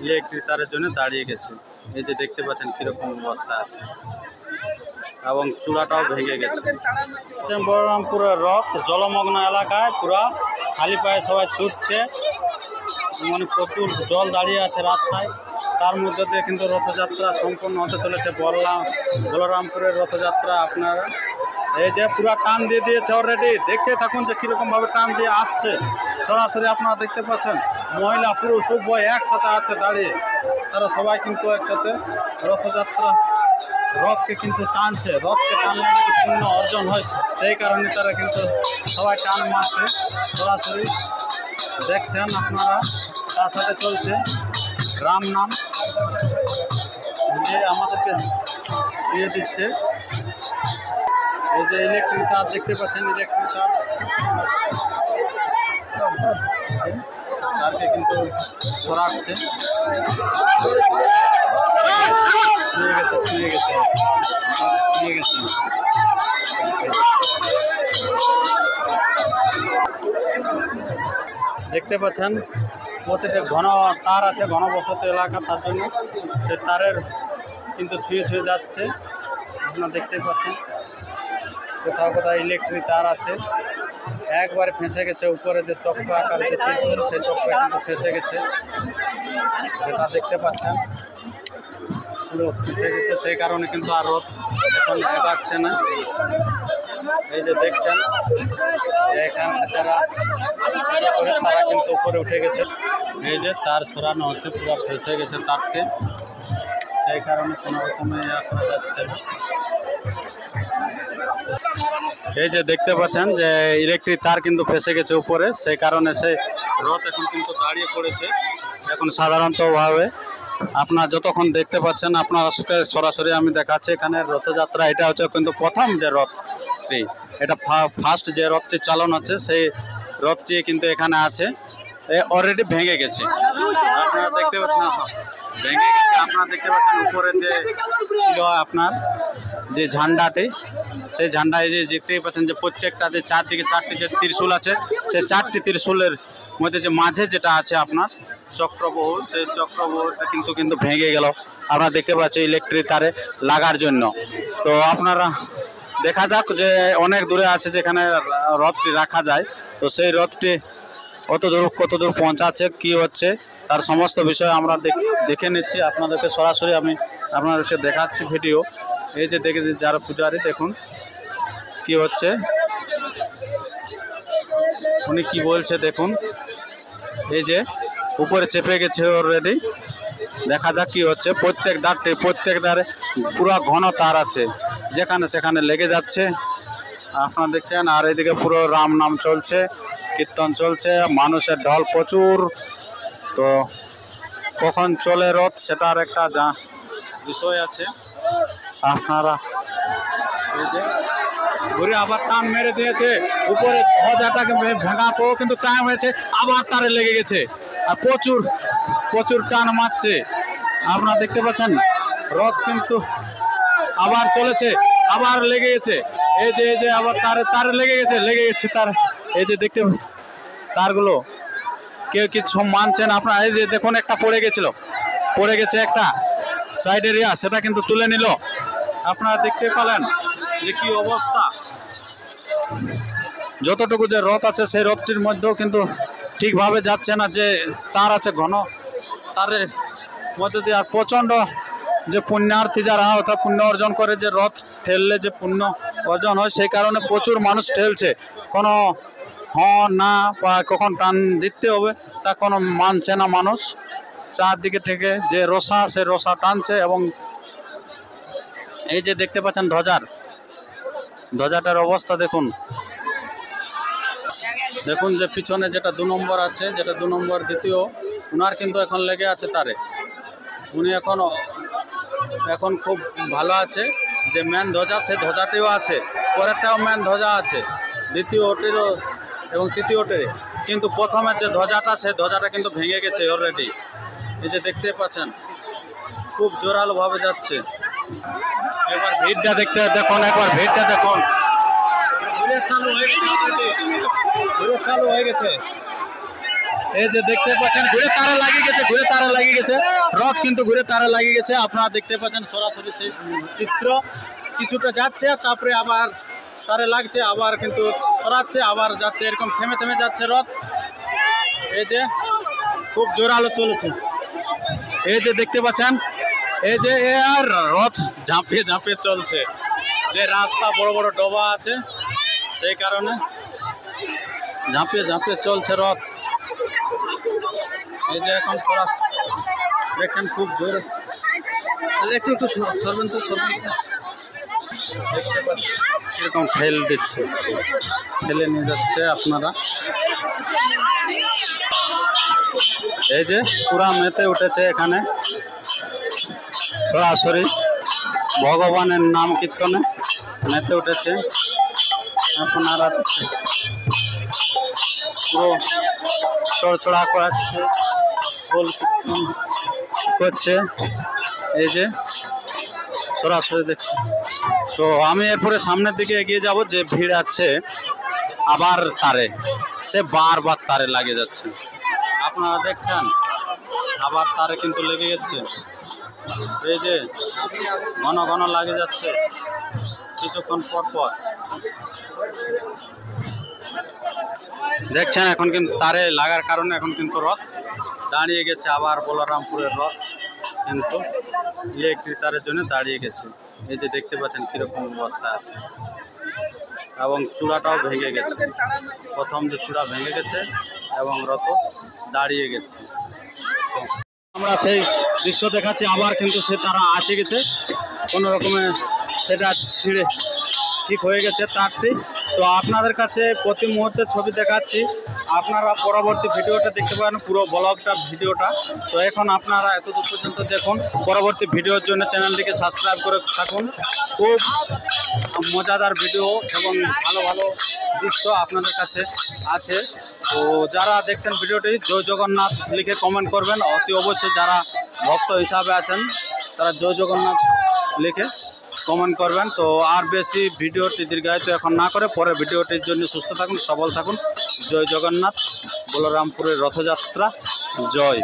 Electric তারের জন্য দাঁড়িয়ে গেছে। এই যে দেখতে পাচ্ছেন কিরকম অবস্থা আছে এবং চূড়াটাও ভেঙে গেছে। বলরামপুরের রথ জলমগ্ন এলাকায় পুরা খালি পায়ে সবাই ছুটছে, মানে প্রচুর জল দাঁড়িয়ে আছে রাস্তায়। তার মধ্যে দিয়ে কিন্তু রথযাত্রা সম্পূর্ণ হতে চলেছে। বলরামপুরের রথযাত্রা আপনারা এই যে পুরা টান দিয়ে দিয়েছে অলরেডি। দেখতে থাকুন যে কিরকম ভাবে টান দিয়ে আসছে। সরাসরি আপনারা দেখতে পাচ্ছেন মহিলা পুরুষ উভয় একসাথে আছে দাঁড়িয়ে। তারা সবাই কিন্তু একসাথে রথযাত্রা রথকে কিন্তু টানছে। রথকে টানলে কিন্তু পুণ্য অর্জন হয়, সেই কারণে তারা কিন্তু সবাই টান মারছে। সরাসরি দেখছেন আপনারা, তার সাথে চলছে রাম নাম, যে আমাদেরকে দিয়ে দিচ্ছে। এই যে ইলেকট্রিক তার দেখতে পাচ্ছেন, ইলেকট্রিক তারকে কিন্তু সরাচ্ছে। ছুঁয়ে গেছে। দেখতে পাচ্ছেন প্রতিটা ঘন তার আছে, ঘনবসতি এলাকা, তার জন্য সে তারের কিন্তু ছুঁয়ে যাচ্ছে। আপনারা দেখতে পাচ্ছেন কোথাও ইলেকট্রিক তার আছে, একবারে ফেঁসে গেছে। উপরে যে চক্র আকার যে ত্রিশূল, সেই চক্র কিন্তু ফেঁসে গেছে, যেটা দেখতে পাচ্ছেন পুরো ফেঁসে গেছে। সেই কারণে কিন্তু আর রথ এখন এগাচ্ছে না। এই যে দেখছেন এখানে যারা করে তারা কিন্তু উপরে উঠে গেছে। এই যে তার সরানো হচ্ছে, পুরো ফেঁসে গেছে তারকে, সেই কারণে কোনো রকমে করা যাচ্ছে না। এই যে দেখতে পাচ্ছেন যে ইলেকট্রিক তার কিন্তু ফেঁসে গেছে উপরে, সেই কারণে সেই রথ এখন কিন্তু দাঁড়িয়ে পড়েছে। এখন সাধারণতভাবে আপনারা যতক্ষণ দেখতে পাচ্ছেন, আপনারা সরাসরি আমি দেখাচ্ছি এখানে রথযাত্রা। এটা হচ্ছে কিন্তু প্রথম যে রথটি, এটা ফার্স্ট যে রথটি চালন হচ্ছে, সেই রথটি কিন্তু এখানে আছে। অলরেডি ভেঙে গেছে, আপনারা দেখতে পাচ্ছেন ভেঙে গেছে। আপনারা দেখতে পাচ্ছেন উপরে যে ছিল আপনার যে ঝান্ডাটি, সেই ঝান্ডায় যে দেখতেই পাচ্ছেন যে প্রত্যেকটা যে চারদিকে চারটি যে ত্রিশূল আছে, সেই চারটি ত্রিশূলের মধ্যে যে মাঝে যেটা আছে আপনার চক্রবাহু, সেই চক্রবাহুটা কিন্তু ভেঙে গেল। আপনারা দেখতে পাচ্ছেন ইলেকট্রিক তারে লাগার জন্য। তো আপনারা দেখা যাক যে অনেক দূরে আছে যেখানে রথটি রাখা যায়, তো সেই রথটি কত দূর পৌঁছাচ্ছে, কি হচ্ছে, তার সমস্ত বিষয় আমরা দেখে নিচ্ছি। আপনাদেরকে সরাসরি আমি আপনাদেরকে দেখাচ্ছি ভিডিও। এই যে দেখে যারা পূজারী, দেখুন কি হচ্ছে, উনি কি বলছে দেখুন। এই যে উপরে চেপে গেছে অলরেডি, দেখা যাক কি হচ্ছে। প্রত্যেক দ্বারে পুরো ঘন তার আছে, যেখানে সেখানে লেগে যাচ্ছে আপনারা দেখছেন। আর এদিকে পুরো রাম নাম চলছে, কীর্তন চলছে, মানুষের ঢল প্রচুর। তো কখন চলে রথ সেটার একটা বিষয় আছে। আপনারা এই যে ঘুরে আবার টান মেরে দিয়েছে, উপরে ধ্বজাটাকে ভাঙাপো কিন্তু টাইম হয়েছে, আবার তারে লেগে গেছে আর প্রচুর টান মারছে। আপনারা দেখতে পাচ্ছেন রথ কিন্তু আবার চলেছে, আবার লেগে গেছে। এই যে আবার তারে লেগে গেছে তার। এই যে দেখতে তারগুলো কেউ কিছু মানছেন আপনারা। এই যে দেখুন একটা পড়ে গেছে একটা সাইড এরিয়া, সেটা কিন্তু তুলে নিল। আপনারা দেখতে পেলেন যে কি অবস্থা। যতটুকু যে রথ আছে সেই রথটির মধ্যেও কিন্তু ঠিকভাবে যাচ্ছে না, যে তার আছে ঘন তারের মধ্যে দিয়ে। আর প্রচণ্ড যে পুণ্যার্থী যারা অর্থাৎ পুণ্য অর্জন করে, যে রথ ঠেললে যে পুণ্য অর্জন হয়, সেই কারণে প্রচুর মানুষ ঠেলছে। কোনো না বা কখন টান দিতে হবে তা কোনো মানছে না মানুষ। চারদিকে থেকে যে রসা, সে রসা টানছে। এবং এই যে দেখতে পাচ্ছেন ধ্বজাটার অবস্থা দেখুন যে পিছনে যেটা 2 নম্বর আছে, যেটা 2 নম্বর দ্বিতীয়, উনার কিন্তু এখন লেগে আছে তারে। উনি এখন খুব ভালো আছে। যে মেন ধ্বজা, সে ধ্বজাটিও আছে, পরেরটাও মেন ধ্বজা আছে, দ্বিতীয়টিরও এবং তৃতীয়টির। কিন্তু প্রথমের যে ধ্বজাটা, সেই ধ্বজাটা কিন্তু ভেঙে গেছে অলরেডি। এই যে দেখতে পাচ্ছেন খুব জোরালোভাবে যাচ্ছে। একবার ভিড়টা দেখুন, চালু হয়ে গেছে। এই যে দেখতে পাচ্ছেন ঘুরে তারে লাগিয়ে গেছে রথ কিন্তু ঘুরে তারে লাগিয়ে গেছে। আপনারা দেখতে পাচ্ছেন সরাসরি সেই চিত্র। কিছুটা যাচ্ছে তারপরে আবার তারে লাগছে, আবার কিন্তু সরাচ্ছে, আবার যাচ্ছে, এরকম থেমে থেমে যাচ্ছে রথ। এই যে খুব জোরালো চলেছে। এই যে দেখতে পাচ্ছেন এই যে আর রথ ঝাঁপিয়ে ঝাঁপিয়ে চলছে। যে রাস্তা বড় বড় ডোবা আছে সেই কারণে ঝাঁপিয়ে ঝাঁপিয়ে চলছে রথ। এই যে এখন দেখছেন খুব জোর, একটু একটু সরবেন তো দেখতে পাচ্ছেন এরকম ঠেল দিচ্ছে, ঠেলে নিয়ে যাচ্ছে আপনারা। এই যে পুরা মেতে উঠেছে এখানে সরাসরি ভগবানের নাম কীর্তনে মেতে উঠেছে আপনারা। পুরো চড়চড়া করাচ্ছে, বল কীর্তন করছে। এই যে সরাসরি দেখছি। তো আমি এরপরে সামনের দিকে এগিয়ে যাব। যে ভিড় আছে আবার তারে, সে বারবার তারে লাগিয়ে যাচ্ছে। আপনারা দেখছেন আবার তারে কিন্তু লেগে যাচ্ছে। এই যে ঘন ঘন লাগে যাচ্ছে কিছুক্ষণ পর পর। দেখছেন এখন কিন্তু তারে লাগার কারণে এখন কিন্তু রথ দাঁড়িয়ে গেছে। আবার বলরামপুরের রথ কিন্তু ইলেকট্রিক তারের জন্য দাঁড়িয়ে গেছে। এই যে দেখতে পাচ্ছেন কিরকম অবস্থা আছে, এবং চূড়াটাও ভেঙে গেছে। প্রথম যে চূড়া ভেঙে গেছে এবং রথ দাঁড়িয়ে গেছে। আমরা সেই দৃশ্য দেখাচ্ছি। আবার কিন্তু সে তারা আসে গেছে, কোনো রকমে সেটা ছিঁড়ে ঠিক হয়ে গেছে তারটি। তো আপনাদের কাছে প্রতি মুহূর্তে ছবি দেখাচ্ছি, আপনারা পরবর্তী ভিডিওটা দেখতে পারেন, পুরো ব্লগটা ভিডিওটা। তো এখন আপনারা এতদূর পর্যন্ত দেখুন। পরবর্তী ভিডিওর জন্য চ্যানেলটিকে সাবস্ক্রাইব করে থাকুন। খুব মজাদার ভিডিও এবং ভালো ভালো দৃশ্য আপনাদের কাছে আছে। তো যারা দেখছেন ভিডিওটি জয় জগন্নাথ লিখে কমেন্ট করবেন। অতি অবশ্যই যারা ভক্ত হিসাবে আছেন তারা জয় জগন্নাথ লিখে কমেন্ট করবেন। তো আর বেশি ভিডিওটি দীর্ঘায়িত এখন না করে পরে ভিডিওটির জন্য সুস্থ থাকুন, সবল থাকুন। জয় জগন্নাথ। বলরামপুরের রথযাত্রা জয়।